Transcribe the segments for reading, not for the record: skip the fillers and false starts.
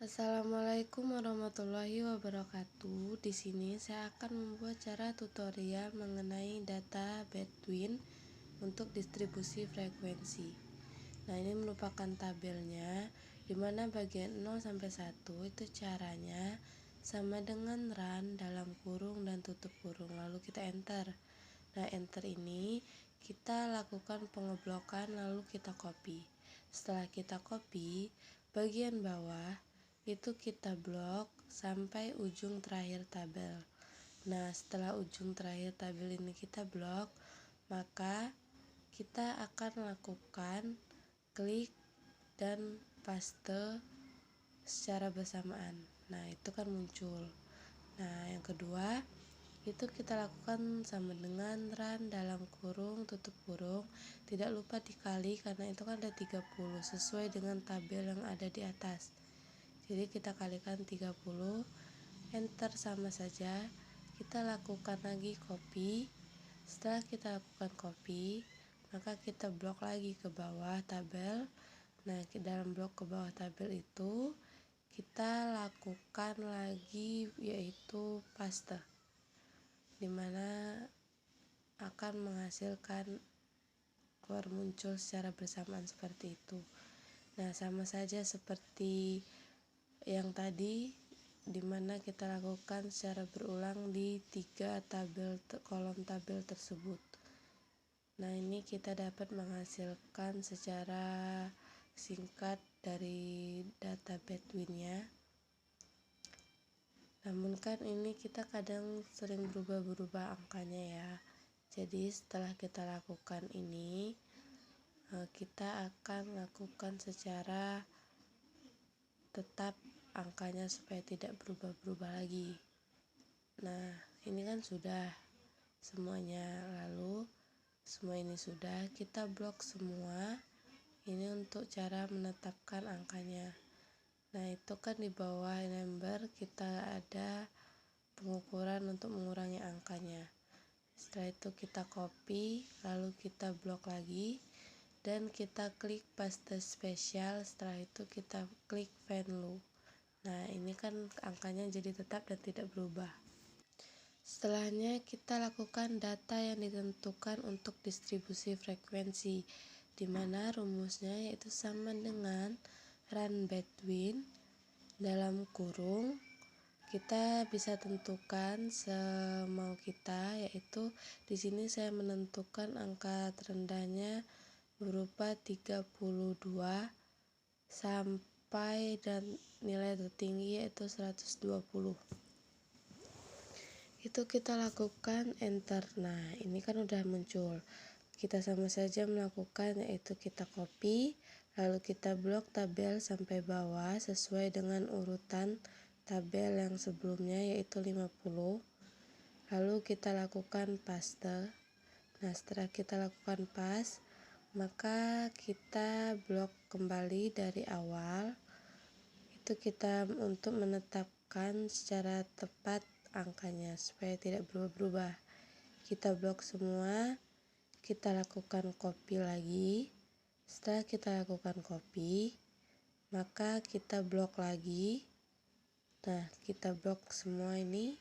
Assalamualaikum warahmatullahi wabarakatuh. Di sini saya akan membuat cara tutorial mengenai data Bedouin untuk distribusi frekuensi. Nah, ini merupakan tabelnya di mana bagian 0 sampai 1 itu caranya sama dengan run dalam kurung dan tutup kurung, lalu kita enter. Nah, enter ini kita lakukan pengeblokan lalu kita copy. Setelah kita copy, bagian bawah itu kita blok sampai ujung terakhir tabel. Nah, setelah ujung terakhir tabel ini kita blok, maka kita akan lakukan klik dan paste secara bersamaan. Nah, itu kan muncul. Nah, yang kedua itu kita lakukan sama dengan run dalam kurung tutup kurung, tidak lupa dikali karena itu kan ada 30 sesuai dengan tabel yang ada di atas. Jadi kita kalikan 30, enter sama saja. Kita lakukan lagi copy. Setelah kita lakukan copy, maka kita blok lagi ke bawah tabel. Nah, dalam blok ke bawah tabel itu kita lakukan lagi yaitu paste, dimana akan menghasilkan keluar muncul secara bersamaan seperti itu. Nah, sama saja seperti yang tadi, dimana kita lakukan secara berulang di 3 kolom tabel tersebut. Nah, ini kita dapat menghasilkan secara singkat dari data Bedouin-nya. Namun kan ini kita kadang sering berubah-berubah angkanya ya. Jadi setelah kita lakukan ini, kita akan lakukan secara tetap angkanya supaya tidak berubah-berubah lagi. Nah, ini kan sudah semuanya, lalu semua ini sudah, kita blok semua. Ini untuk cara menetapkan angkanya. Nah, itu kan di bawah number kita ada pengukuran untuk mengurangi angkanya. Setelah itu kita copy, lalu kita blok lagi dan kita klik paste spesial. Setelah itu kita klik value. Nah, ini kan angkanya jadi tetap dan tidak berubah. Setelahnya kita lakukan data yang ditentukan untuk distribusi frekuensi, di mana rumusnya yaitu sama dengan run Bedouin dalam kurung. Kita bisa tentukan semau kita, yaitu di sini saya menentukan angka terendahnya berupa 32 sampai dan nilai tertinggi yaitu 120. Itu kita lakukan enter. Nah, ini kan udah muncul. Kita sama saja melakukan, yaitu kita copy, lalu kita blok tabel sampai bawah sesuai dengan urutan tabel yang sebelumnya yaitu 50. Lalu kita lakukan paste. Nah, setelah kita lakukan paste, maka kita blok kembali dari awal. Itu kita untuk menetapkan secara tepat angkanya supaya tidak berubah-ubah. Kita blok semua, kita lakukan copy lagi. Setelah kita lakukan copy, maka kita blok lagi. Nah, kita blok semua ini.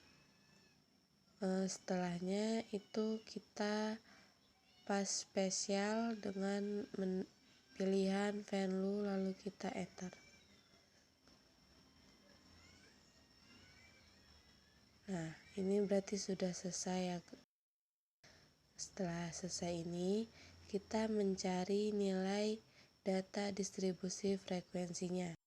Setelahnya itu kita pas spesial dengan pilihan value lalu kita enter. Nah, ini berarti sudah selesai ya. Setelah selesai ini, kita mencari nilai data distribusi frekuensinya.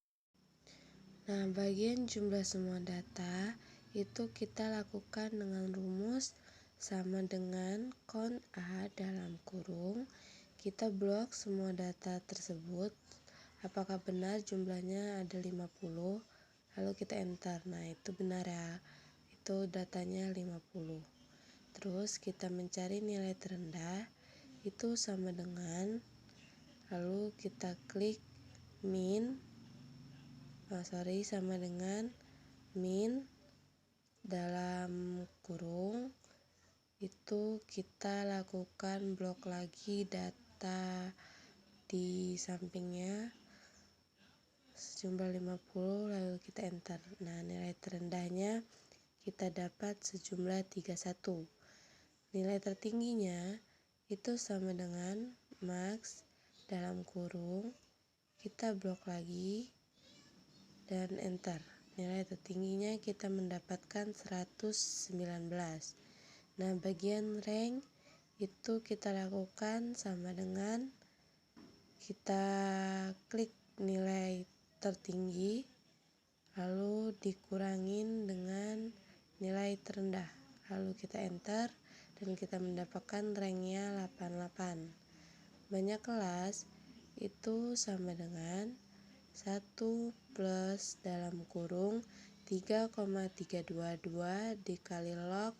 Nah, bagian jumlah semua data itu kita lakukan dengan rumus sama dengan count A dalam kurung. Kita blok semua data tersebut. Apakah benar jumlahnya ada 50? Lalu kita enter. Nah, itu benar ya. Itu datanya 50. Terus kita mencari nilai terendah, itu sama dengan, lalu kita klik sama dengan min dalam kurung. Itu kita lakukan blok lagi data di sampingnya sejumlah 50, lalu kita kita enter. Nah, nilai terendahnya kita dapat sejumlah 31. Nilai tertingginya itu sama dengan max dalam kurung, kita blok lagi dan enter. Nilai tertingginya kita mendapatkan 119. Nah, bagian rank itu kita lakukan sama dengan kita klik nilai tertinggi lalu dikurangin dengan nilai terendah, lalu kita enter dan kita mendapatkan ranknya 88. Banyak kelas itu sama dengan 1 plus dalam kurung 3,322 dikali log,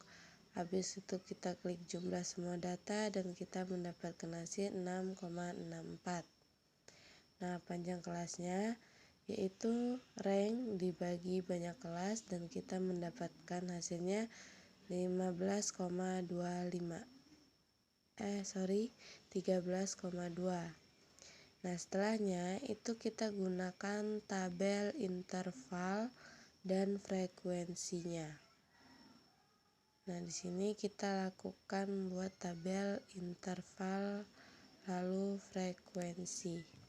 habis itu kita klik jumlah semua data dan kita mendapatkan hasil 6,64. Nah, panjang kelasnya yaitu rank dibagi banyak kelas dan kita mendapatkan hasilnya 13,2. Nah, setelahnya itu kita gunakan tabel interval dan frekuensinya. Nah, di sini kita lakukan buat tabel interval lalu frekuensi.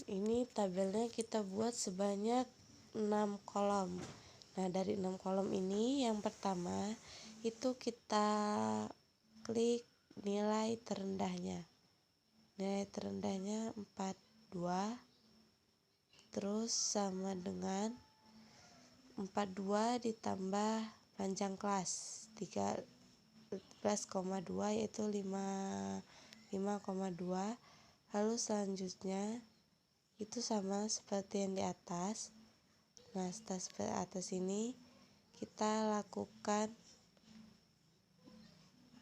Ini tabelnya kita buat sebanyak 6 kolom. Nah, dari 6 kolom ini yang pertama itu kita klik nilai terendahnya. Nilai terendahnya 42, terus sama dengan 42 ditambah panjang kelas 13,2 yaitu 5,2. Lalu selanjutnya itu sama seperti yang di atas. Nah, setelah seperti atas ini kita lakukan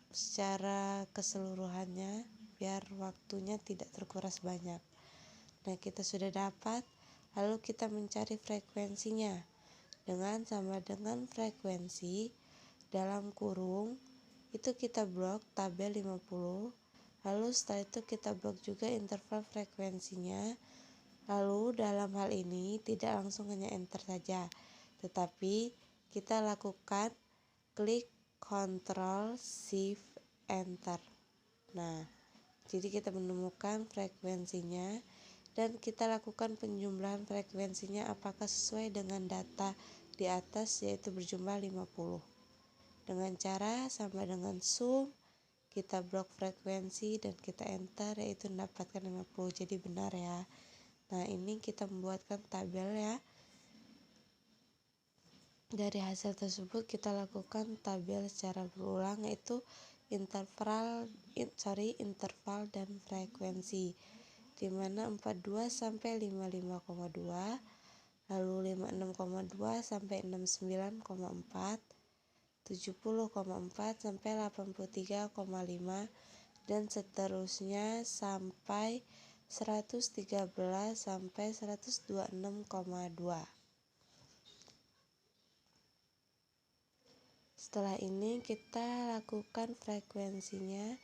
secara keseluruhannya biar waktunya tidak terkuras banyak. Nah, kita sudah dapat, lalu kita mencari frekuensinya dengan sama dengan frekuensi dalam kurung itu kita blok tabel 50, lalu setelah itu kita blok juga interval frekuensinya. Lalu dalam hal ini tidak langsung hanya enter saja, tetapi kita lakukan klik Ctrl Shift Enter. Nah, jadi kita menemukan frekuensinya dan kita lakukan penjumlahan frekuensinya apakah sesuai dengan data di atas yaitu berjumlah 50. Dengan cara sama dengan sum, kita blok frekuensi dan kita enter yaitu mendapatkan 50. Jadi benar ya. Nah, ini kita membuatkan tabel ya. Dari hasil tersebut kita lakukan tabel secara berulang yaitu interval dan frekuensi, di mana 42 sampai 55,2, lalu 56,2 sampai 69,4, 70,4 sampai 83,5 dan seterusnya sampai 113 sampai 126,2. Setelah ini kita lakukan frekuensinya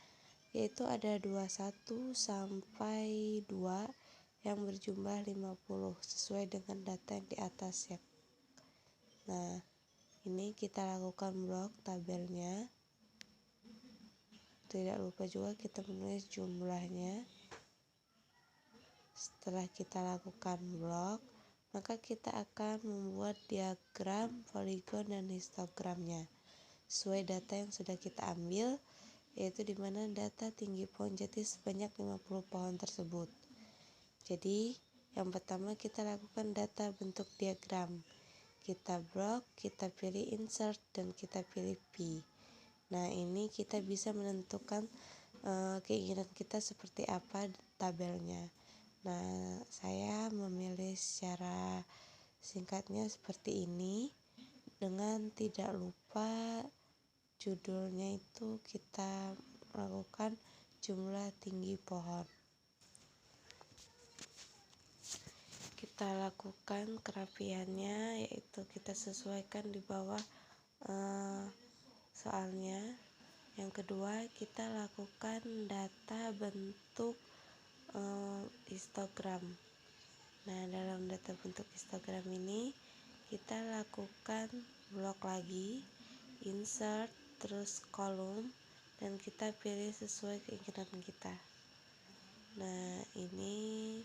yaitu ada 21 sampai 2 yang berjumlah 50 sesuai dengan data yang di atas ya. Nah, ini kita lakukan blok tabelnya. Tidak lupa juga kita menulis jumlahnya. Setelah kita lakukan blok, maka kita akan membuat diagram, poligon, dan histogramnya sesuai data yang sudah kita ambil, yaitu di mana data tinggi pohon jati sebanyak 50 pohon tersebut. Jadi, yang pertama kita lakukan data bentuk diagram. Kita blok, kita pilih insert, dan kita pilih P. Nah, ini kita bisa menentukan keinginan kita seperti apa tabelnya. Nah, saya memilih secara singkatnya seperti ini. Dengan tidak lupa judulnya itu kita lakukan jumlah tinggi pohon. Kita lakukan kerapiannya yaitu kita sesuaikan di bawah soalnya. Yang kedua kita lakukan data bentuk histogram. Nah, dalam data bentuk histogram ini kita lakukan blok lagi, insert, terus kolom, dan kita pilih sesuai keinginan kita. Nah, ini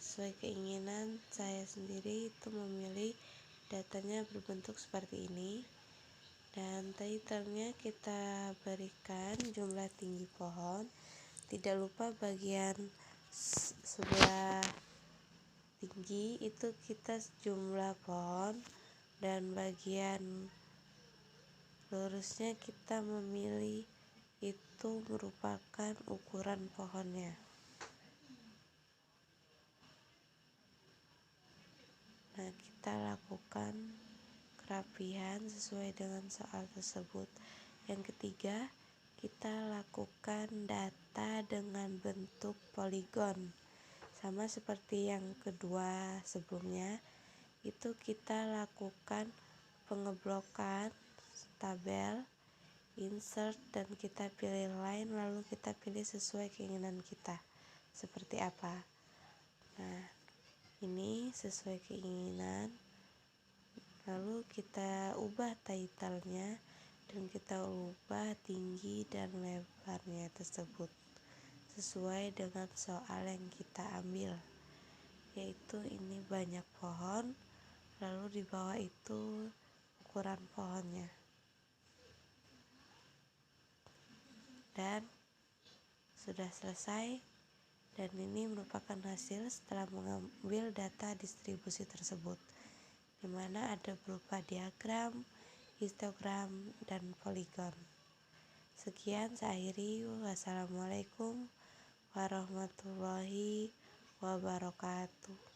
sesuai keinginan saya sendiri itu memilih datanya berbentuk seperti ini. Dan titlenya kita berikan jumlah tinggi pohon. Tidak lupa bagian sebelah tinggi itu kita jumlah pohon, dan bagian lurusnya kita memilih itu merupakan ukuran pohonnya. Nah, kita lakukan kerapihan sesuai dengan soal tersebut. Yang ketiga, kita lakukan data dengan bentuk poligon. Sama seperti yang kedua sebelumnya, itu kita lakukan pengeblokan tabel, insert, dan kita pilih line, lalu kita pilih sesuai keinginan kita seperti apa. Nah, ini sesuai keinginan, lalu kita ubah titlenya dan kita ubah tinggi dan lebarnya tersebut sesuai dengan soal yang kita ambil, yaitu ini banyak pohon, lalu di bawah itu ukuran pohonnya. Dan sudah selesai, dan ini merupakan hasil setelah mengambil data distribusi tersebut, di mana ada berupa diagram, histogram, dan poligon. Sekian, saya akhiri. Wassalamualaikum warahmatullahi wabarakatuh.